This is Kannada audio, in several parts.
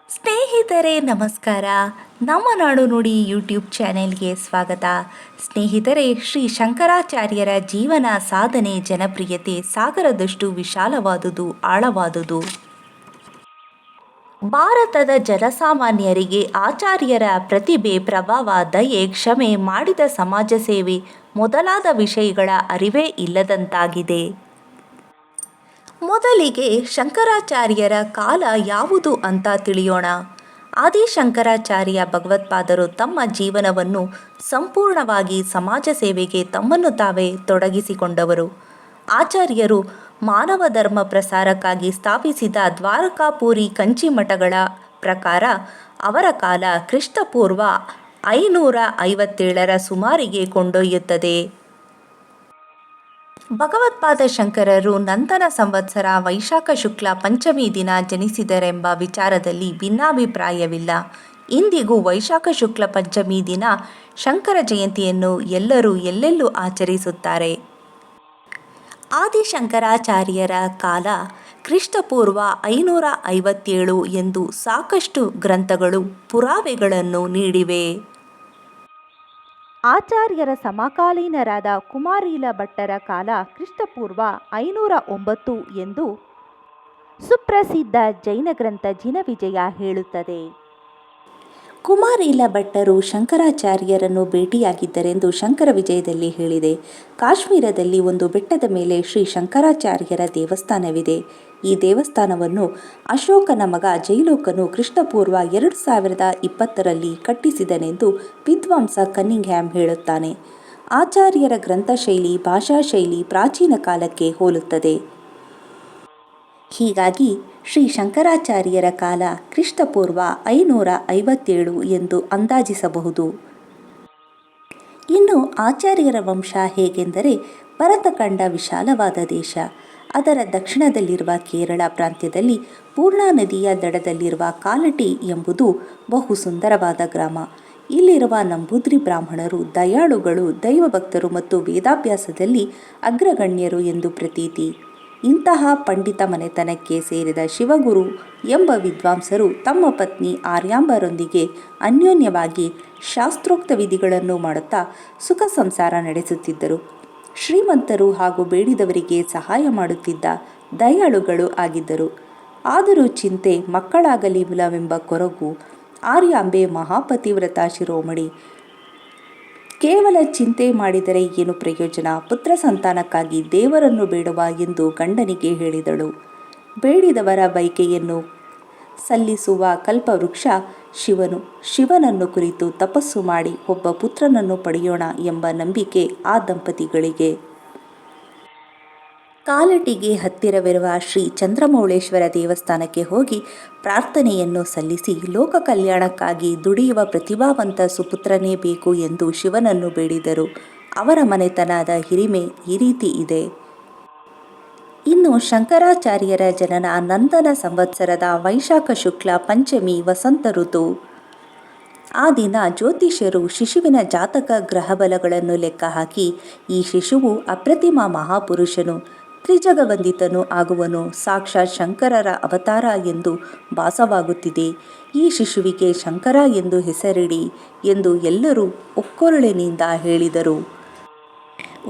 ಸ್ನೇಹಿತರೆ ನಮಸ್ಕಾರ. ನಮ್ಮ ನಾಡು ನುಡಿ ಯೂಟ್ಯೂಬ್ ಚಾನೆಲ್ಗೆ ಸ್ವಾಗತ. ಸ್ನೇಹಿತರೆ, ಶ್ರೀ ಶಂಕರಾಚಾರ್ಯರ ಜೀವನ, ಸಾಧನೆ, ಜನಪ್ರಿಯತೆ ಸಾಗರದಷ್ಟು ವಿಶಾಲವಾದುದು, ಆಳವಾದುದು. ಭಾರತದ ಜನಸಾಮಾನ್ಯರಿಗೆ ಆಚಾರ್ಯರ ಪ್ರತಿಭೆ, ಪ್ರಭಾವ, ದಯೆ, ಕ್ಷಮೆ, ಮಾಡಿದ ಸಮಾಜ ಸೇವೆ ಮೊದಲಾದ ವಿಷಯಗಳ ಅರಿವೇ ಇಲ್ಲದಂತಾಗಿದೆ. ಮೊದಲಿಗೆ ಶಂಕರಾಚಾರ್ಯರ ಕಾಲ ಯಾವುದು ಅಂತ ತಿಳಿಯೋಣ. ಆದಿಶಂಕರಾಚಾರ್ಯ ಭಗವತ್ಪಾದರು ತಮ್ಮ ಜೀವನವನ್ನು ಸಂಪೂರ್ಣವಾಗಿ ಸಮಾಜ ಸೇವೆಗೆ ತಮ್ಮನ್ನು ತಾವೇ ತೊಡಗಿಸಿಕೊಂಡವರು. ಆಚಾರ್ಯರು ಮಾನವ ಧರ್ಮ ಪ್ರಸಾರಕ್ಕಾಗಿ ಸ್ಥಾಪಿಸಿದ ದ್ವಾರಕಾಪುರಿ ಕಂಚಿ ಮಠಗಳ ಪ್ರಕಾರ ಅವರ ಕಾಲ ಕ್ರಿಸ್ತಪೂರ್ವ 557ರ ಸುಮಾರಿಗೆ ಕೊಂಡೊಯ್ಯುತ್ತದೆ. ಭಗವತ್ಪಾದ ಶಂಕರರು ನಂತನ ಸಂವತ್ಸರ ವೈಶಾಖ ಶುಕ್ಲ ಪಂಚಮಿ ದಿನ ಜನಿಸಿದರೆಂಬ ವಿಚಾರದಲ್ಲಿ ಭಿನ್ನಾಭಿಪ್ರಾಯವಿಲ್ಲ. ಇಂದಿಗೂ ವೈಶಾಖ ಶುಕ್ಲ ಪಂಚಮಿ ದಿನ ಶಂಕರ ಜಯಂತಿಯನ್ನು ಎಲ್ಲರೂ ಎಲ್ಲೆಲ್ಲೂ ಆಚರಿಸುತ್ತಾರೆ. ಆದಿಶಂಕರಾಚಾರ್ಯರ ಕಾಲ ಕ್ರಿಸ್ತಪೂರ್ವ 557 ಎಂದು ಸಾಕಷ್ಟು ಗ್ರಂಥಗಳು ಪುರಾವೆಗಳನ್ನು ನೀಡಿವೆ. ಆಚಾರ್ಯರ ಸಮಕಾಲೀನರಾದ ಕುಮಾರಿಲ ಭಟ್ಟರ ಕಾಲ ಕ್ರಿಸ್ತಪೂರ್ವ 509 ಎಂದು ಸುಪ್ರಸಿದ್ಧ ಜೈನ ಗ್ರಂಥ ಜಿನವಿಜಯ ಹೇಳುತ್ತದೆ. ಕುಮಾರಿಲ ಭಟ್ಟರು ಶಂಕರಾಚಾರ್ಯರನ್ನು ಭೇಟಿಯಾಗಿದ್ದರೆಂದು ಶಂಕರ ವಿಜಯದಲ್ಲಿ ಹೇಳಿದೆ. ಕಾಶ್ಮೀರದಲ್ಲಿ ಒಂದು ಬೆಟ್ಟದ ಮೇಲೆ ಶ್ರೀ ಶಂಕರಾಚಾರ್ಯರ ದೇವಸ್ಥಾನವಿದೆ. ಈ ದೇವಸ್ಥಾನವನ್ನು ಅಶೋಕನ ಮಗ ಜೈಲೋಕನು ಕ್ರಿಸ್ತಪೂರ್ವ 2020ರಲ್ಲಿ ಕಟ್ಟಿಸಿದನೆಂದು ವಿದ್ವಾಂಸ ಕನ್ನಿಂಗ್ಹ್ಯಾಮ್ ಹೇಳುತ್ತಾನೆ. ಆಚಾರ್ಯರ ಗ್ರಂಥಶೈಲಿ, ಭಾಷಾಶೈಲಿ ಪ್ರಾಚೀನ ಕಾಲಕ್ಕೆ ಹೋಲುತ್ತದೆ. ಹೀಗಾಗಿ ಶ್ರೀ ಶಂಕರಾಚಾರ್ಯರ ಕಾಲ ಕ್ರಿಸ್ತಪೂರ್ವ 557 ಎಂದು ಅಂದಾಜಿಸಬಹುದು. ಇನ್ನು ಆಚಾರ್ಯರ ವಂಶ ಹೇಗೆಂದರೆ, ಭರತಖಂಡ ವಿಶಾಲವಾದ ದೇಶ. ಅದರ ದಕ್ಷಿಣದಲ್ಲಿರುವ ಕೇರಳ ಪ್ರಾಂತ್ಯದಲ್ಲಿ ಪೂರ್ಣಾ ನದಿಯ ದಡದಲ್ಲಿರುವ ಕಾಲಟಿ ಎಂಬುದು ಬಹು ಸುಂದರವಾದ ಗ್ರಾಮ. ಇಲ್ಲಿರುವ ನಂಬೂದ್ರಿ ಬ್ರಾಹ್ಮಣರು ದಯಾಳುಗಳು, ದೈವಭಕ್ತರು ಮತ್ತು ವೇದಾಭ್ಯಾಸದಲ್ಲಿ ಅಗ್ರಗಣ್ಯರು ಎಂದು ಪ್ರತೀತಿ. ಇಂತಹ ಪಂಡಿತ ಮನೆತನಕ್ಕೆ ಸೇರಿದ ಶಿವಗುರು ಎಂಬ ವಿದ್ವಾಂಸರು ತಮ್ಮ ಪತ್ನಿ ಆರ್ಯಾಂಬರೊಂದಿಗೆ ಅನ್ಯೋನ್ಯವಾಗಿ ಶಾಸ್ತ್ರೋಕ್ತ ವಿಧಿಗಳನ್ನು ಮಾಡುತ್ತಾ ಸುಖ ಸಂಸಾರ ನಡೆಸುತ್ತಿದ್ದರು. ಶ್ರೀಮಂತರು ಹಾಗೂ ಬೇಡಿದವರಿಗೆ ಸಹಾಯ ಮಾಡುತ್ತಿದ್ದ ದಯಾಳುಗಳು ಆಗಿದ್ದರು. ಆದರೂ ಚಿಂತೆ ಮಕ್ಕಳಾಗಲಿಲ್ಲವೆಂಬ ಕೊರಗು. ಆರ್ಯಾಂಬೆ ಮಹಾಪತಿವ್ರತ ಶಿರೋಮಣಿ. ಕೇವಲ ಚಿಂತೆ ಮಾಡಿದರೆ ಏನು ಪ್ರಯೋಜನ? ಪುತ್ರ ಸಂತಾನಕ್ಕಾಗಿ ದೇವರನ್ನು ಬೇಡುವ ಎಂದು ಗಂಡನಿಗೆ ಹೇಳಿದಳು. ಬೇಡಿದವರ ಬಯಕೆಯನ್ನು ಸಲ್ಲಿಸುವ ಕಲ್ಪವೃಕ್ಷ ಶಿವನು. ಶಿವನನ್ನು ಕುರಿತು ತಪಸ್ಸು ಮಾಡಿ ಒಬ್ಬ ಪುತ್ರನನ್ನು ಪಡೆಯೋಣ ಎಂಬ ನಂಬಿಕೆ ಆ ದಂಪತಿಗಳಿಗೆ. ಕಾಲಟಿಗೆ ಹತ್ತಿರವಿರುವ ಶ್ರೀ ಚಂದ್ರಮೌಳೇಶ್ವರ ದೇವಸ್ಥಾನಕ್ಕೆ ಹೋಗಿ ಪ್ರಾರ್ಥನೆಯನ್ನು ಸಲ್ಲಿಸಿ ಲೋಕ ಕಲ್ಯಾಣಕ್ಕಾಗಿ ದುಡಿಯುವ ಪ್ರತಿಭಾವಂತ ಸುಪುತ್ರನೇ ಬೇಕು ಎಂದು ಶಿವನನ್ನು ಬೇಡಿದರು. ಅವರ ಮನೆತನದ ಹಿರಿಮೆ ಈ ರೀತಿ ಇದೆ. ಇನ್ನು ಶಂಕರಾಚಾರ್ಯರ ಜನನ ನಂದನ ಸಂವತ್ಸರದ ವೈಶಾಖ ಶುಕ್ಲ ಪಂಚಮಿ ವಸಂತ ಋತು. ಆ ದಿನ ಜ್ಯೋತಿಷ್ಯರು ಶಿಶುವಿನ ಜಾತಕ ಗ್ರಹಬಲಗಳನ್ನು ಲೆಕ್ಕ ಹಾಕಿ ಈ ಶಿಶುವು ಅಪ್ರತಿಮ ಮಹಾಪುರುಷನು, ತ್ರಿಜಗವಂದಿತನು ಆಗುವನು, ಸಾಕ್ಷಾತ್ ಶಂಕರರ ಅವತಾರ ಎಂದು ಭಾಸವಾಗುತ್ತಿದೆ. ಈ ಶಿಶುವಿಗೆ ಶಂಕರ ಎಂದು ಹೆಸರಿಡಿ ಎಂದು ಎಲ್ಲರೂ ಒಕ್ಕೊರಳಿನಿಂದ ಹೇಳಿದರು.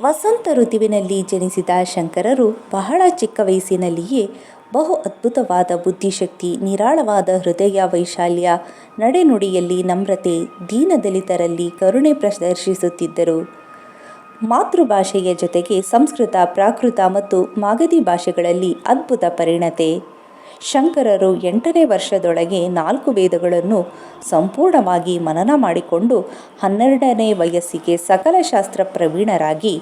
ವಸಂತ ಋತುವಿನಲ್ಲಿ ಜನಿಸಿದ ಶಂಕರರು ಬಹಳ ಚಿಕ್ಕ ವಯಸ್ಸಿನಲ್ಲಿಯೇ ಬಹು ಅದ್ಭುತವಾದ ಬುದ್ಧಿಶಕ್ತಿ, ನಿರಾಳವಾದ ಹೃದಯ ವೈಶಾಲ್ಯ, ನಡೆನುಡಿಯಲ್ಲಿ ನಮ್ರತೆ, ದೀನದಲಿತರಲ್ಲಿ ಕರುಣೆ ಪ್ರದರ್ಶಿಸುತ್ತಿದ್ದರು. ಮಾತೃಭಾಷೆಯ ಜೊತೆಗೆ ಸಂಸ್ಕೃತ, ಪ್ರಾಕೃತ ಮತ್ತು ಮಾಗಧಿ ಭಾಷೆಗಳಲ್ಲಿ ಅದ್ಭುತ ಪರಿಣತೆ. ಶಂಕರರು 8ನೇ ವರ್ಷದೊಳಗೆ 4 ವೇದಗಳನ್ನು ಸಂಪೂರ್ಣವಾಗಿ ಮನನ ಮಾಡಿಕೊಂಡು 12ನೇ ವಯಸ್ಸಿಗೆ ಸಕಲ ಶಾಸ್ತ್ರ ಪ್ರವೀಣರಾಗಿ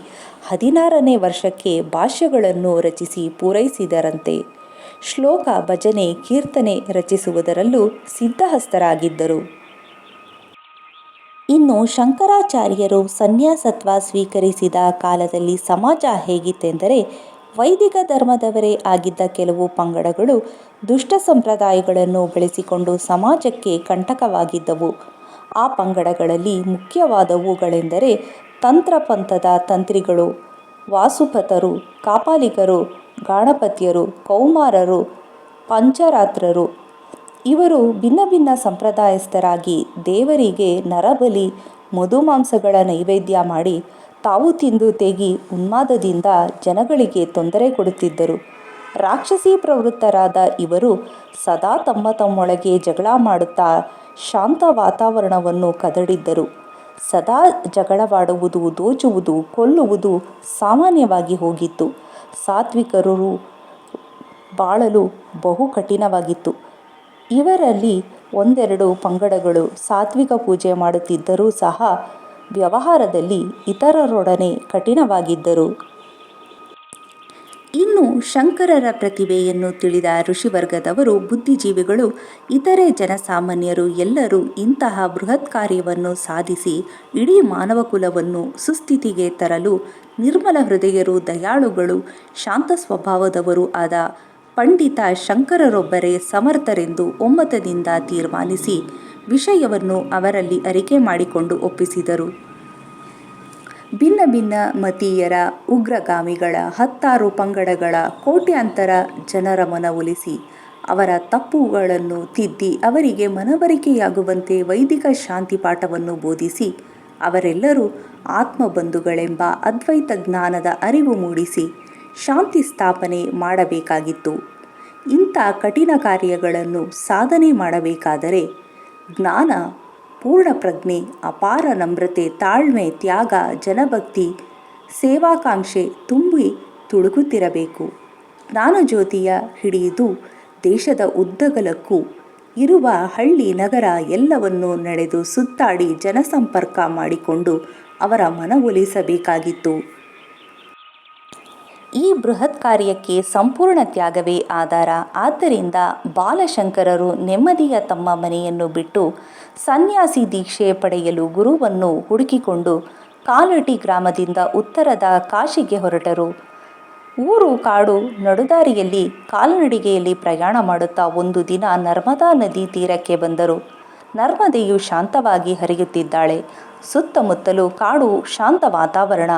16ನೇ ವರ್ಷಕ್ಕೆ ಭಾಷ್ಯಗಳನ್ನು ರಚಿಸಿ ಪೂರೈಸಿದರಂತೆ. ಶ್ಲೋಕ, ಭಜನೆ, ಕೀರ್ತನೆ ರಚಿಸುವುದರಲ್ಲೂ ಸಿದ್ಧಹಸ್ತರಾಗಿದ್ದರು. ಇನ್ನು ಶಂಕರಾಚಾರ್ಯರು ಸನ್ಯಾಸತ್ವ ಸ್ವೀಕರಿಸಿದ ಕಾಲದಲ್ಲಿ ಸಮಾಜ ಹೇಗಿತ್ತೆಂದರೆ, ವೈದಿಕ ಧರ್ಮದವರೇ ಆಗಿದ್ದ ಕೆಲವು ಪಂಗಡಗಳು ದುಷ್ಟ ಸಂಪ್ರದಾಯಗಳನ್ನು ಬೆಳೆಸಿಕೊಂಡು ಸಮಾಜಕ್ಕೆ ಕಂಟಕವಾಗಿದ್ದವು. ಆ ಪಂಗಡಗಳಲ್ಲಿ ಮುಖ್ಯವಾದವುಗಳೆಂದರೆ ತಂತ್ರಪಂಥದ ತಂತ್ರಿಗಳು, ವಾಸುಪತರು, ಕಾಪಾಲಿಕರು, ಗಾಣಪತ್ಯರು, ಕೌಮಾರರು, ಪಂಚರಾತ್ರರು, ಇವರು ಭಿನ್ನ ಭಿನ್ನ ಸಂಪ್ರದಾಯಸ್ಥರಾಗಿ ದೇವರಿಗೆ ನರಬಲಿ ಮಧುಮಾಂಸಗಳ ನೈವೇದ್ಯ ಮಾಡಿ ತಾವು ತಿಂದು ತೇಗಿ ಉನ್ಮಾದದಿಂದ ಜನಗಳಿಗೆ ತೊಂದರೆ ಕೊಡುತ್ತಿದ್ದರು. ರಾಕ್ಷಸೀ ಪ್ರವೃತ್ತರಾದ ಇವರು ಸದಾ ತಮ್ಮ ತಮ್ಮೊಳಗೆ ಜಗಳ ಮಾಡುತ್ತಾ ಶಾಂತ ವಾತಾವರಣವನ್ನು ಕದಡಿದ್ದರು. ಸದಾ ಜಗಳವಾಡುವುದು, ದೋಚುವುದು, ಕೊಲ್ಲುವುದು ಸಾಮಾನ್ಯವಾಗಿ ಹೋಗಿತ್ತು. ಸಾತ್ವಿಕರು ಬಾಳಲು ಬಹು ಕಠಿಣವಾಗಿತ್ತು. ಇವರಲ್ಲಿ ಒಂದೆರಡು ಪಂಗಡಗಳು ಸಾತ್ವಿಕ ಪೂಜೆ ಮಾಡುತ್ತಿದ್ದರೂ ಸಹ ವ್ಯವಹಾರದಲ್ಲಿ ಇತರರೊಡನೆ ಕಠಿಣವಾಗಿದ್ದರು. ಇನ್ನು ಶಂಕರರ ಪ್ರತಿಭೆಯನ್ನು ತಿಳಿದ ಋಷಿವರ್ಗದವರು, ಬುದ್ಧಿಜೀವಿಗಳು, ಇತರೆ ಜನಸಾಮಾನ್ಯರು ಎಲ್ಲರೂ ಇಂತಹ ಬೃಹತ್ ಕಾರ್ಯವನ್ನು ಸಾಧಿಸಿ ಇಡೀ ಮಾನವಕುಲವನ್ನು ಸುಸ್ಥಿತಿಗೆ ತರಲು ನಿರ್ಮಲ ಹೃದಯರು, ದಯಾಳುಗಳು, ಶಾಂತ ಸ್ವಭಾವದವರೂ ಆದ ಪಂಡಿತ ಶಂಕರರೊಬ್ಬರೇ ಸಮರ್ಥರೆಂದು ಒಮ್ಮತದಿಂದ ತೀರ್ಮಾನಿಸಿ ವಿಷಯವನ್ನು ಅವರಲ್ಲಿ ಅರಿಕೆ ಮಾಡಿಕೊಂಡು ಒಪ್ಪಿಸಿದರು. ಭಿನ್ನ ಭಿನ್ನ ಮತೀಯರ, ಉಗ್ರಗಾಮಿಗಳ, 10 ಪಂಗಡಗಳ, ಕೋಟ್ಯಾಂತರ ಜನರ ಮನವೊಲಿಸಿ ಅವರ ತಪ್ಪುಗಳನ್ನು ತಿದ್ದಿ ಅವರಿಗೆ ಮನವರಿಕೆಯಾಗುವಂತೆ ವೈದಿಕ ಶಾಂತಿ ಪಾಠವನ್ನು ಬೋಧಿಸಿ ಅವರೆಲ್ಲರೂ ಆತ್ಮಬಂಧುಗಳೆಂಬ ಅದ್ವೈತ ಜ್ಞಾನದ ಅರಿವು ಮೂಡಿಸಿ ಶಾಂತಿ ಸ್ಥಾಪನೆ ಮಾಡಬೇಕಾಗಿತ್ತು. ಇಂಥ ಕಠಿಣ ಕಾರ್ಯಗಳನ್ನು ಸಾಧನೆ ಮಾಡಬೇಕಾದರೆ ಜ್ಞಾನ, ಪೂರ್ಣ ಪ್ರಜ್ಞೆ, ಅಪಾರ ನಮ್ರತೆ, ತಾಳ್ಮೆ, ತ್ಯಾಗ, ಜನಭಕ್ತಿ, ಸೇವಾಕಾಂಕ್ಷೆ ತುಂಬಿ ತುಳುಕುತ್ತಿರಬೇಕು. ಜ್ಞಾನಜ್ಯೋತಿಯ ಹಿಡಿದು ದೇಶದ ಉದ್ದಗಲಕ್ಕೂ ಇರುವ ಹಳ್ಳಿ ನಗರ ಎಲ್ಲವನ್ನೂ ನಡೆದು ಸುತ್ತಾಡಿ ಜನಸಂಪರ್ಕ ಮಾಡಿಕೊಂಡು ಅವರ ಮನವೊಲಿಸಬೇಕಾಗಿತ್ತು. ಈ ಬೃಹತ್ ಕಾರ್ಯಕ್ಕೆ ಸಂಪೂರ್ಣ ತ್ಯಾಗವೇ ಆಧಾರ. ಆದ್ದರಿಂದ ಬಾಲಶಂಕರರು ನೆಮ್ಮದಿಯ ತಮ್ಮ ಮನೆಯನ್ನು ಬಿಟ್ಟು ಸನ್ಯಾಸಿ ದೀಕ್ಷೆ ಪಡೆಯಲು ಗುರುವನ್ನು ಹುಡುಕಿಕೊಂಡು ಕಾಲಟಿ ಗ್ರಾಮದಿಂದ ಉತ್ತರದ ಕಾಶಿಗೆ ಹೊರಟರು. ಊರು ಕಾಡು ನಡುದಾರಿಯಲ್ಲಿ ಕಾಲ್ನಡಿಗೆಯಲ್ಲಿ ಪ್ರಯಾಣ ಮಾಡುತ್ತಾ ಒಂದು ದಿನ ನರ್ಮದಾ ನದಿ ತೀರಕ್ಕೆ ಬಂದರು. ನರ್ಮದೆಯು ಶಾಂತವಾಗಿ ಹರಿಯುತ್ತಿದ್ದಾಳೆ. ಸುತ್ತಮುತ್ತಲೂ ಕಾಡು, ಶಾಂತ ವಾತಾವರಣ.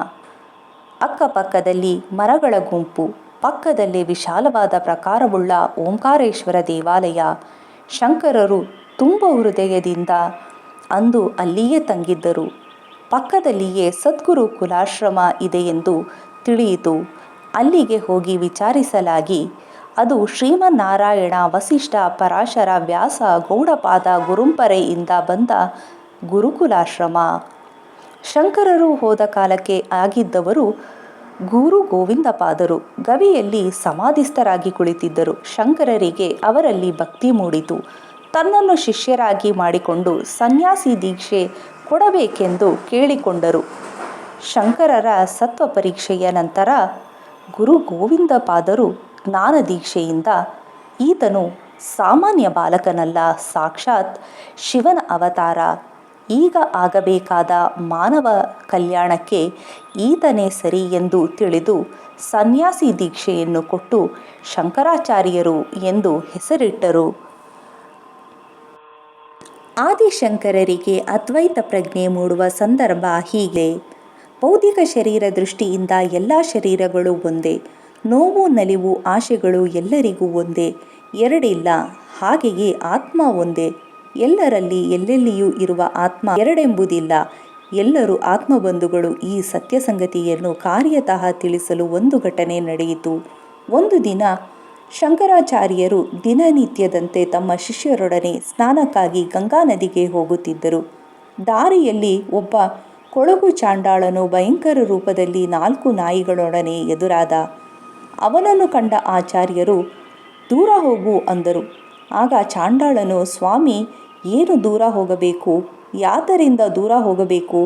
ಅಕ್ಕಪಕ್ಕದಲ್ಲಿ ಮರಗಳ ಗುಂಪು. ಪಕ್ಕದಲ್ಲೇ ವಿಶಾಲವಾದ ಪ್ರಾಕಾರವುಳ್ಳ ಓಂಕಾರೇಶ್ವರ ದೇವಾಲಯ. ಶಂಕರರು ತುಂಬ ಹೃದಯದಿಂದ ಅಂದು ಅಲ್ಲಿಯೇ ತಂಗಿದ್ದರು. ಪಕ್ಕದಲ್ಲಿಯೇ ಸದ್ಗುರು ಕುಲಾಶ್ರಮ ಇದೆಯೆಂದು ತಿಳಿಯಿತು. ಅಲ್ಲಿಗೆ ಹೋಗಿ ವಿಚಾರಿಸಲಾಗಿ ಅದು ಶ್ರೀಮನ್ನಾರಾಯಣ, ವಸಿಷ್ಠ, ಪರಾಶರ, ವ್ಯಾಸ, ಗೌಡಪಾದ ಗುರುಂಪರೆಯಿಂದ ಬಂದ ಗುರುಕುಲಾಶ್ರಮ. ಶಂಕರರು ಹೋದ ಕಾಲಕ್ಕೆ ಆಗಿದ್ದವರು ಗುರು ಗೋವಿಂದಪಾದರು ಗವಿಯಲ್ಲಿ ಸಮಾಧಿಸ್ಥರಾಗಿ ಕುಳಿತಿದ್ದರು. ಶಂಕರರಿಗೆ ಅವರಲ್ಲಿ ಭಕ್ತಿ ಮೂಡಿತು. ತನ್ನನ್ನು ಶಿಷ್ಯರಾಗಿ ಮಾಡಿಕೊಂಡು ಸನ್ಯಾಸಿ ದೀಕ್ಷೆ ಕೊಡಬೇಕೆಂದು ಕೇಳಿಕೊಂಡರು. ಶಂಕರರ ಸತ್ವ ಪರೀಕ್ಷೆಯ ನಂತರ ಗುರು ಗೋವಿಂದಪಾದರು ಜ್ಞಾನ ದೀಕ್ಷೆಯಿಂದ ಈತನು ಸಾಮಾನ್ಯ ಬಾಲಕನಲ್ಲ, ಸಾಕ್ಷಾತ್ ಶಿವನ ಅವತಾರ. ಈಗ ಆಗಬೇಕಾದ ಮಾನವ ಕಲ್ಯಾಣಕ್ಕೆ ಈತನೇ ಸರಿ ಎಂದು ತಿಳಿದು ಸನ್ಯಾಸಿ ದೀಕ್ಷೆಯನ್ನು ಕೊಟ್ಟು ಶಂಕರಾಚಾರ್ಯರು ಎಂದು ಹೆಸರಿಟ್ಟರು. ಆದಿಶಂಕರರಿಗೆ ಅದ್ವೈತ ಪ್ರಜ್ಞೆ ಮೂಡುವ ಸಂದರ್ಭ ಹೀಗೆ. ಭೌತಿಕ ಶರೀರ ದೃಷ್ಟಿಯಿಂದ ಎಲ್ಲ ಶರೀರಗಳು ಒಂದೇ. ನೋವು, ನಲಿವು, ಆಶೆಗಳು ಎಲ್ಲರಿಗೂ ಒಂದೇ, ಎರಡಿಲ್ಲ. ಹಾಗೆಯೇ ಆತ್ಮ ಒಂದೇ. ಎಲ್ಲರಲ್ಲಿ ಎಲ್ಲೆಲ್ಲಿಯೂ ಇರುವ ಆತ್ಮ ಎರಡೆಂಬುದಿಲ್ಲ. ಎಲ್ಲರೂ ಆತ್ಮಬಂಧುಗಳು. ಈ ಸತ್ಯ ಸಂಗತಿಯನ್ನು ಕಾರ್ಯತಃ ತಿಳಿಸಲು ಒಂದು ಘಟನೆ ನಡೆಯಿತು. ಒಂದು ದಿನ ಶಂಕರಾಚಾರ್ಯರು ದಿನನಿತ್ಯದಂತೆ ತಮ್ಮ ಶಿಷ್ಯರೊಡನೆ ಸ್ನಾನಕ್ಕಾಗಿ ಗಂಗಾ ನದಿಗೆ ಹೋಗುತ್ತಿದ್ದರು. ದಾರಿಯಲ್ಲಿ ಒಬ್ಬ ಕೊಳಕು ಚಾಂಡಾಳನು ಭಯಂಕರ ರೂಪದಲ್ಲಿ 4 ನಾಯಿಗಳೊಡನೆ ಎದುರಾದ. ಅವನನ್ನು ಕಂಡ ಆಚಾರ್ಯರು ದೂರ ಹೋಗು ಅಂದರು. ಆಗ ಚಾಂಡಾಳನು, ಸ್ವಾಮಿ, ಏನು ದೂರ ಹೋಗಬೇಕು? ಯಾತರಿಂದ ದೂರ ಹೋಗಬೇಕು?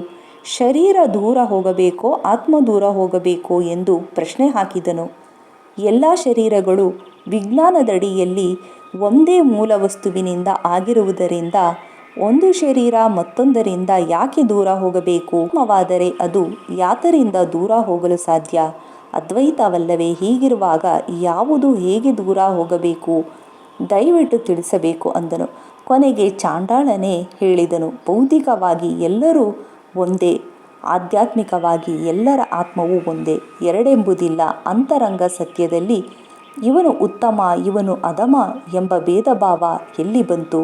ಶರೀರ ದೂರ ಹೋಗಬೇಕೋ ಆತ್ಮ ದೂರ ಹೋಗಬೇಕೋ ಎಂದು ಪ್ರಶ್ನೆ ಹಾಕಿದನು. ಎಲ್ಲ ಶರೀರಗಳು ವಿಜ್ಞಾನದಡಿಯಲ್ಲಿ ಒಂದೇ ಮೂಲ ವಸ್ತುವಿನಿಂದ ಆಗಿರುವುದರಿಂದ ಒಂದು ಶರೀರ ಮತ್ತೊಂದರಿಂದ ಯಾಕೆ ದೂರ ಹೋಗಬೇಕು? ಆತ್ಮವಾದರೆ ಅದು ಯಾತರಿಂದ ದೂರ ಹೋಗಲು ಸಾಧ್ಯ? ಅದ್ವೈತವಲ್ಲವೇ? ಹೀಗಿರುವಾಗ ಯಾವುದು ಹೇಗೆ ದೂರ ಹೋಗಬೇಕು? ದಯವಿಟ್ಟು ತಿಳಿಸಬೇಕು ಅಂದನು. ಕೊನೆಗೆ ಚಾಂಡಾಳನೇ ಹೇಳಿದನು, ಭೌತಿಕವಾಗಿ ಎಲ್ಲರೂ ಒಂದೇ, ಆಧ್ಯಾತ್ಮಿಕವಾಗಿ ಎಲ್ಲರ ಆತ್ಮವೂ ಒಂದೇ, ಎರಡೆಂಬುದಿಲ್ಲ. ಅಂತರಂಗ ಸತ್ಯದಲ್ಲಿ ಇವನು ಉತ್ತಮ, ಇವನು ಅಧಮ ಎಂಬ ಭೇದ ಭಾವ ಎಲ್ಲಿ ಬಂತು?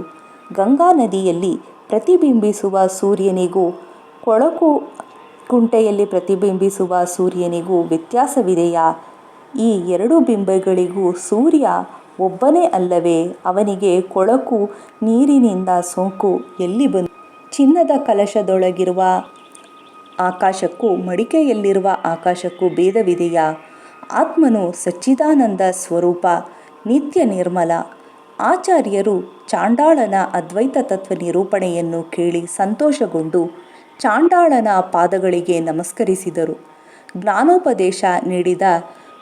ಗಂಗಾ ನದಿಯಲ್ಲಿ ಪ್ರತಿಬಿಂಬಿಸುವ ಸೂರ್ಯನಿಗೂ ಕೊಳಕು ಕುಂಟೆಯಲ್ಲಿ ಪ್ರತಿಬಿಂಬಿಸುವ ಸೂರ್ಯನಿಗೂ ವ್ಯತ್ಯಾಸವಿದೆಯಾ? ಈ ಎರಡು ಬಿಂಬಗಳಿಗೂ ಸೂರ್ಯ ಒಬ್ಬನೇ ಅಲ್ಲವೇ? ಅವನಿಗೆ ಕೊಳಕು ನೀರಿನಿಂದ ಸೋಂಕು ಎಲ್ಲಿ ಬಂತು? ಚಿನ್ನದ ಕಲಶದೊಳಗಿರುವ ಆಕಾಶಕ್ಕೂ ಮಡಿಕೆಯಲ್ಲಿರುವ ಆಕಾಶಕ್ಕೂ ಭೇದವಿದೆಯಾ? ಆತ್ಮನು ಸಚ್ಚಿದಾನಂದ ಸ್ವರೂಪ, ನಿತ್ಯ ನಿರ್ಮಲ. ಆಚಾರ್ಯರು ಚಾಂಡಾಳನ ಅದ್ವೈತ ತತ್ವ ನಿರೂಪಣೆಯನ್ನು ಕೇಳಿ ಸಂತೋಷಗೊಂಡು ಚಾಂಡಾಳನ ಪಾದಗಳಿಗೆ ನಮಸ್ಕರಿಸಿದರು. ಜ್ಞಾನೋಪದೇಶ ನೀಡಿದ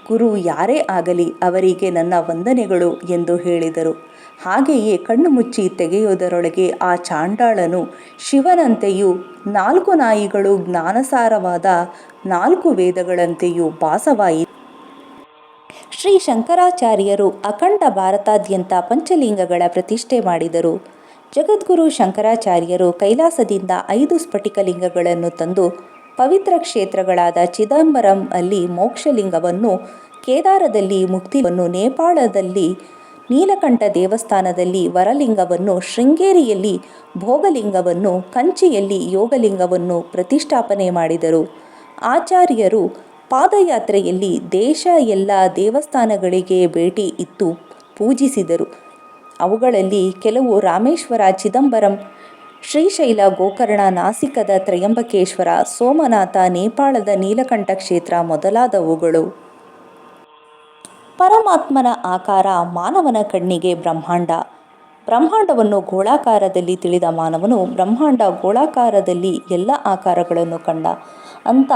ಗುರು ಯಾರೇ ಆಗಲಿ ಅವರಿಗೆ ನನ್ನ ವಂದನೆಗಳು ಎಂದು ಹೇಳಿದರು. ಹಾಗೆಯೇ ಕಣ್ಣು ಮುಚ್ಚಿ ತೆಗೆಯುವುದರೊಳಗೆ ಆ ಚಾಂಡಾಳನು ಶಿವನಂತೆಯೂ 4 ನಾಯಿಗಳು ಜ್ಞಾನಸಾರವಾದ 4 ವೇದಗಳಂತೆಯೂ ಭಾಸವಾಯಿತು. ಶ್ರೀ ಶಂಕರಾಚಾರ್ಯರು ಅಖಂಡ ಭಾರತಾದ್ಯಂತ ಪಂಚಲಿಂಗಗಳ ಪ್ರತಿಷ್ಠೆ ಮಾಡಿದರು. ಜಗದ್ಗುರು ಶಂಕರಾಚಾರ್ಯರು ಕೈಲಾಸದಿಂದ 5 ಸ್ಫಟಿಕಲಿಂಗಗಳನ್ನು ತಂದು ಪವಿತ್ರ ಕ್ಷೇತ್ರಗಳಾದ ಚಿದಂಬರಂ ಅಲ್ಲಿ ಮೋಕ್ಷಲಿಂಗವನ್ನು, ಕೇದಾರದಲ್ಲಿ ಮುಕ್ತಿಲಿಂಗವನ್ನು, ನೇಪಾಳದಲ್ಲಿ ನೀಲಕಂಠ ದೇವಸ್ಥಾನದಲ್ಲಿ ವರಲಿಂಗವನ್ನು, ಶೃಂಗೇರಿಯಲ್ಲಿ ಭೋಗಲಿಂಗವನ್ನು, ಕಂಚಿಯಲ್ಲಿ ಯೋಗಲಿಂಗವನ್ನು ಪ್ರತಿಷ್ಠಾಪನೆ ಮಾಡಿದರು. ಆಚಾರ್ಯರು ಪಾದಯಾತ್ರೆಯಲ್ಲಿ ದೇಶ ಎಲ್ಲ ದೇವಸ್ಥಾನಗಳಿಗೆ ಭೇಟಿ ಇತ್ತು ಪೂಜಿಸಿದರು. ಅವುಗಳಲ್ಲಿ ಕೆಲವು ರಾಮೇಶ್ವರ, ಚಿದಂಬರಂ, ಶ್ರೀಶೈಲ, ಗೋಕರ್ಣ, ನಾಸಿಕದ ತ್ರಯಂಬಕೇಶ್ವರ, ಸೋಮನಾಥ, ನೇಪಾಳದ ನೀಲಕಂಠ ಕ್ಷೇತ್ರ ಮೊದಲಾದವುಗಳು. ಪರಮಾತ್ಮನ ಆಕಾರ ಮಾನವನ ಕಣ್ಣಿಗೆ ಬ್ರಹ್ಮಾಂಡ. ಬ್ರಹ್ಮಾಂಡವನ್ನು ಗೋಳಾಕಾರದಲ್ಲಿ ತಿಳಿದ ಮಾನವನು ಬ್ರಹ್ಮಾಂಡ ಗೋಳಾಕಾರದಲ್ಲಿ ಎಲ್ಲ ಆಕಾರಗಳನ್ನು ಕಂಡ. ಅಂತ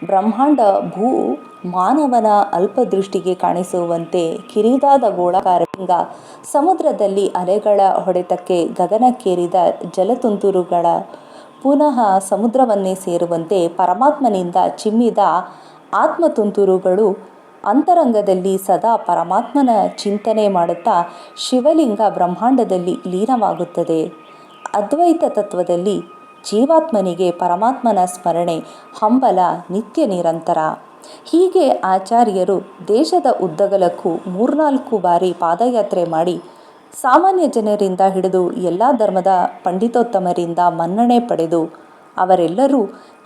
ಬ್ರಹ್ಮಾಂಡ ಭೂ ಮಾನವನ ಅಲ್ಪದೃಷ್ಟಿಗೆ ಕಾಣಿಸುವಂತೆ ಕಿರಿದಾದ ಗೋಳಾಕಾರ ಲಿಂಗ, ಸಮುದ್ರದಲ್ಲಿ ಅಲೆಗಳ ಹೊಡೆತಕ್ಕೆ ಗಗನಕ್ಕೇರಿದ ಜಲತುಂತುರುಗಳ ಪುನಃ ಸಮುದ್ರವನ್ನೇ ಸೇರುವಂತೆ ಪರಮಾತ್ಮನಿಂದ ಚಿಮ್ಮಿದ ಆತ್ಮತುಂತುರುಗಳು ಅಂತರಂಗದಲ್ಲಿ ಸದಾ ಪರಮಾತ್ಮನ ಚಿಂತನೆ ಮಾಡುತ್ತಾ ಶಿವಲಿಂಗ ಬ್ರಹ್ಮಾಂಡದಲ್ಲಿ ಲೀನವಾಗುತ್ತದೆ. ಅದ್ವೈತ ತತ್ವದಲ್ಲಿ ಜೀವಾತ್ಮನಿಗೆ ಪರಮಾತ್ಮನ ಸ್ಮರಣೆ, ಹಂಬಲ ನಿತ್ಯ ನಿರಂತರ. ಹೀಗೆ ಆಚಾರ್ಯರು ದೇಶದ ಉದ್ದಗಲಕ್ಕೂ 3-4 ಬಾರಿ ಪಾದಯಾತ್ರೆ ಮಾಡಿ ಸಾಮಾನ್ಯ ಜನರಿಂದ ಹಿಡಿದು ಎಲ್ಲ ಧರ್ಮದ ಪಂಡಿತೋತ್ತಮರಿಂದ ಮನ್ನಣೆ ಪಡೆದು ಅವರೆಲ್ಲರೂ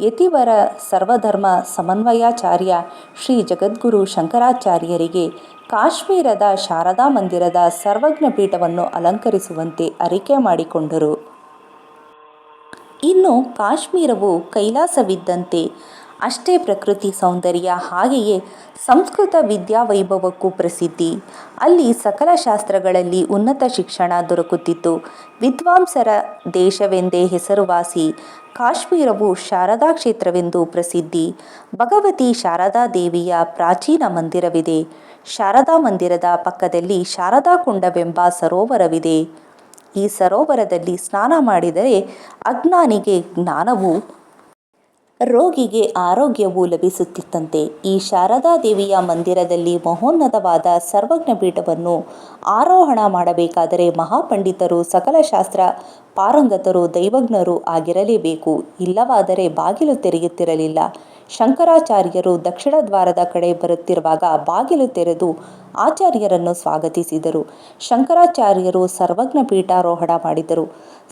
ಯತಿವರ ಸರ್ವಧರ್ಮ ಸಮನ್ವಯಾಚಾರ್ಯ ಶ್ರೀ ಜಗದ್ಗುರು ಶಂಕರಾಚಾರ್ಯರಿಗೆ ಕಾಶ್ಮೀರದ ಶಾರದಾ ಮಂದಿರದ ಸರ್ವಜ್ಞ ಪೀಠವನ್ನು ಅಲಂಕರಿಸುವಂತೆ ಅರಿಕೆ ಮಾಡಿಕೊಂಡರು. ಇನ್ನು ಕಾಶ್ಮೀರವು ಕೈಲಾಸವಿದ್ದಂತೆ ಅಷ್ಟೇ ಪ್ರಕೃತಿ ಸೌಂದರ್ಯ, ಹಾಗೆಯೇ ಸಂಸ್ಕೃತ ವಿದ್ಯಾವೈಭವಕ್ಕೂ ಪ್ರಸಿದ್ಧಿ. ಅಲ್ಲಿ ಸಕಲ ಶಾಸ್ತ್ರಗಳಲ್ಲಿ ಉನ್ನತ ಶಿಕ್ಷಣ ದೊರಕುತ್ತಿತ್ತು. ವಿದ್ವಾಂಸರ ದೇಶವೆಂದೇ ಹೆಸರುವಾಸಿ. ಕಾಶ್ಮೀರವು ಶಾರದಾ ಕ್ಷೇತ್ರವೆಂದು ಪ್ರಸಿದ್ಧಿ. ಭಗವತಿ ಶಾರದಾ ದೇವಿಯ ಪ್ರಾಚೀನ ಮಂದಿರವಿದೆ. ಶಾರದಾ ಮಂದಿರದ ಪಕ್ಕದಲ್ಲಿ ಶಾರದಾ ಕುಂಡವೆಂಬ ಸರೋವರವಿದೆ. ಈ ಸರೋವರದಲ್ಲಿ ಸ್ನಾನ ಮಾಡಿದರೆ ಅಜ್ಞಾನಿಗೆ ಜ್ಞಾನವೂ ರೋಗಿಗೆ ಆರೋಗ್ಯವೂ ಲಭಿಸುತ್ತಿತ್ತಂತೆ. ಈ ಶಾರದಾ ದೇವಿಯ ಮಂದಿರದಲ್ಲಿ ಮಹೋನ್ನತವಾದ ಸರ್ವಜ್ಞ ಪೀಠವನ್ನು ಆರೋಹಣ ಮಾಡಬೇಕಾದರೆ ಮಹಾಪಂಡಿತರು, ಸಕಲ ಶಾಸ್ತ್ರ ಪಾರಂಗತರು, ದೈವಜ್ಞರು ಆಗಿರಲೇಬೇಕು. ಇಲ್ಲವಾದರೆ ಬಾಗಿಲು ತೆರೆಯುತ್ತಿರಲಿಲ್ಲ. ಶಂಕರಾಚಾರ್ಯರು ದಕ್ಷಿಣ ದ್ವಾರದ ಕಡೆ ಬರುತ್ತಿರುವಾಗ ಬಾಗಿಲು ತೆರೆದು ಆಚಾರ್ಯರನ್ನು ಸ್ವಾಗತಿಸಿದರು. ಶಂಕರಾಚಾರ್ಯರು ಸರ್ವಜ್ಞ ಪೀಠಾರೋಹಣ ಮಾಡಿದರು.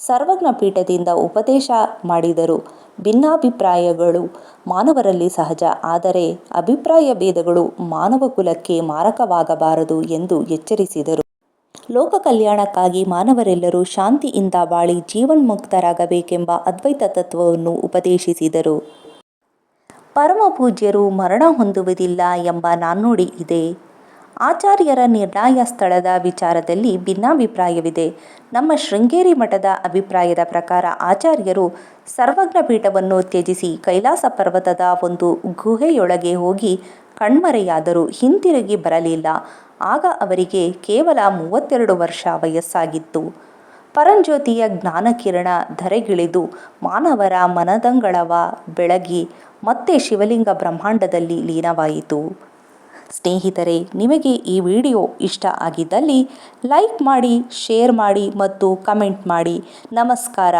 ಸರ್ವಜ್ಞ ಪೀಠದಿಂದ ಉಪದೇಶ ಮಾಡಿದರು. ಭಿನ್ನಾಭಿಪ್ರಾಯಗಳು ಮಾನವರಲ್ಲಿ ಸಹಜ, ಆದರೆ ಅಭಿಪ್ರಾಯ ಭೇದಗಳು ಮಾನವ ಕುಲಕ್ಕೆ ಮಾರಕವಾಗಬಾರದು ಎಂದು ಎಚ್ಚರಿಸಿದರು. ಲೋಕ ಕಲ್ಯಾಣಕ್ಕಾಗಿ ಮಾನವರೆಲ್ಲರೂ ಶಾಂತಿಯಿಂದ ಬಾಳಿ ಜೀವನ್ಮುಕ್ತರಾಗಬೇಕೆಂಬ ಅದ್ವೈತ ತತ್ವವನ್ನು ಉಪದೇಶಿಸಿದರು. ಪರಮಪೂಜ್ಯರು ಮರಣ ಹೊಂದುವುದಿಲ್ಲ ಎಂಬ ನಾಣ್ಣುಡಿ ಇದೆ. ಆಚಾರ್ಯರ ನಿರ್ಣಯ ಸ್ಥಳದ ವಿಚಾರದಲ್ಲಿ ಭಿನ್ನಾಭಿಪ್ರಾಯವಿದೆ. ನಮ್ಮ ಶೃಂಗೇರಿ ಮಠದ ಅಭಿಪ್ರಾಯದ ಪ್ರಕಾರ ಆಚಾರ್ಯರು ಸರ್ವಜ್ಞ ಪೀಠವನ್ನು ತ್ಯಜಿಸಿ ಕೈಲಾಸ ಪರ್ವತದ ಒಂದು ಗುಹೆಯೊಳಗೆ ಹೋಗಿ ಕಣ್ಮರೆಯಾದರು. ಹಿಂತಿರುಗಿ ಬರಲಿಲ್ಲ. ಆಗ ಅವರಿಗೆ ಕೇವಲ 32 ವರ್ಷ ವಯಸ್ಸಾಗಿತ್ತು. ಪರಂಜ್ಯೋತಿಯ ಜ್ಞಾನಕಿರಣ ಧರೆಗಿಳಿದು ಮಾನವರ ಮನದಂಗಳವ ಬೆಳಗಿ ಮತ್ತೆ ಶಿವಲಿಂಗ ಬ್ರಹ್ಮಾಂಡದಲ್ಲಿ ಲೀನವಾಯಿತು. ಸ್ನೇಹಿತರೆ, ನಿಮಗೆ ಈ ವಿಡಿಯೋ ಇಷ್ಟ ಆಗಿದ್ದಲ್ಲಿ ಲೈಕ್ ಮಾಡಿ, ಶೇರ್ ಮಾಡಿ ಮತ್ತು ಕಮೆಂಟ್ ಮಾಡಿ. ನಮಸ್ಕಾರ.